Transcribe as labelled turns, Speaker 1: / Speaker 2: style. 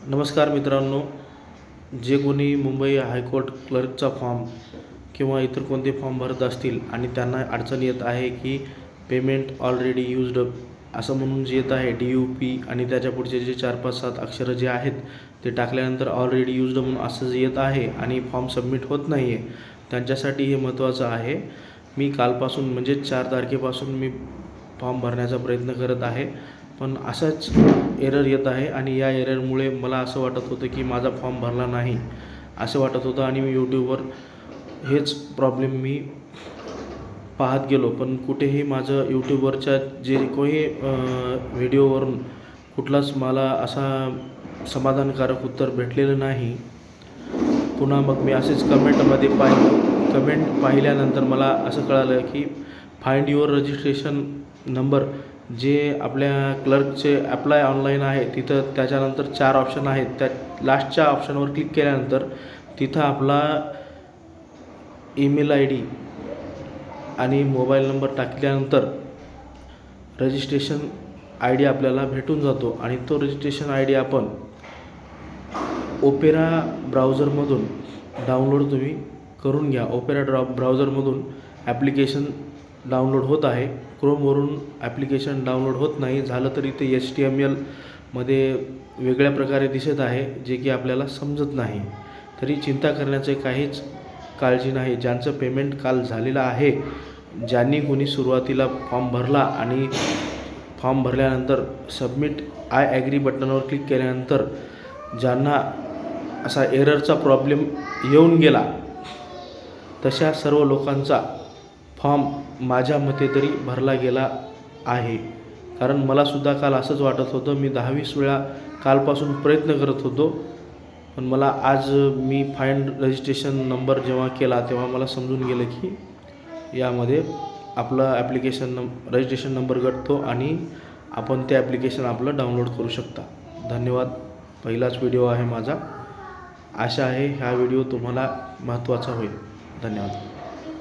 Speaker 1: नमस्कार मित्रांनो, जे कोणी मुंबई हायकोर्ट क्लर्कचा फॉर्म किंवा इतर कोणते फॉर्म भरत असतील आणि त्यांना अडचण येत आहे की पेमेंट ऑलरेडी यूज्ड असं म्हणून जे येत आहे DUP आणि त्याच्या पुढचे जे 4-5-7 अक्षरं जे आहेत ते टाकल्यानंतर ऑलरेडी यूज्ड म्हणून असं जे येत आहे आणि फॉर्म सबमिट होत नाही आहे, त्यांच्यासाठी हे महत्त्वाचं आहे. मी कालपासून म्हणजे 4 तारखेपासून मी फॉर्म भरण्याचा प्रयत्न करत आहे, पण असाच एरर येत आहे आणि या एररमुळे मला असं वाटत होतं की माझा फॉर्म भरला नाही असं वाटत होतं आणि मी यूट्यूबवर हेच प्रॉब्लेम मी पाहत गेलो, पण कुठेही माझं यूट्यूबवरच्या जे कोणी व्हिडिओवरून कुठलाच मला असा समाधानकारक उत्तर भेटलेलं नाही. पुन्हा मग मी असेच कमेंट पाहिल्यानंतर मला असं कळालं की फाइंड युअर रजिस्ट्रेशन नंबर जे आपल्या क्लर्कचे ॲप्लाय ऑनलाईन आहे तिथं त्याच्यानंतर 4 ऑप्शन आहेत. त्या लास्टच्या ऑप्शनवर क्लिक केल्यानंतर तिथं आपला ईमेल ID आणि मोबाईल नंबर टाकल्यानंतर रजिस्ट्रेशन ID आपल्याला भेटून जातो आणि तो रजिस्ट्रेशन ID आपण ओपेरा ब्राउझरमधून डाउनलोड तुम्ही करून घ्या. ओपेरा ब्राउझरमधून ॲप्लिकेशन डाउनलोड होत आहे. क्रोमवरून ॲप्लिकेशन डाउनलोड होत नाही. झालं तरी ते HTML मध्ये वेगळ्या प्रकारे दिसत आहे, जे की आपल्याला समजत नाही. तरी चिंता करण्याचे काहीच काळजी नाही. ज्यांचं पेमेंट काल झालेलं आहे, ज्यांनी कोणी सुरुवातीला फॉर्म भरला आणि फॉर्म भरल्यानंतर सबमिट आय ॲग्री बटनावर क्लिक केल्यानंतर ज्यांना असा एररचा प्रॉब्लेम येऊन गेला, तशा सर्व लोकांचा फॉर्म माझ्या मते तरी भरला गेला आहे. कारण मलासुद्धा काल असंच वाटत होतं. मी 10-20 वेळा कालपासून प्रयत्न करत होतो, पण मला आज मी फाइंड रजिस्ट्रेशन नंबर जेव्हा केला तेव्हा मला समजून गेलं की यामध्ये आपलं रजिस्ट्रेशन नंबर गटतो आणि आपण ते ॲप्लिकेशन आपलं डाउनलोड करू शकता. धन्यवाद. पहिलाच व्हिडिओ आहे माझा. आशा आहे हा व्हिडिओ तुम्हाला महत्त्वाचा होईल. धन्यवाद.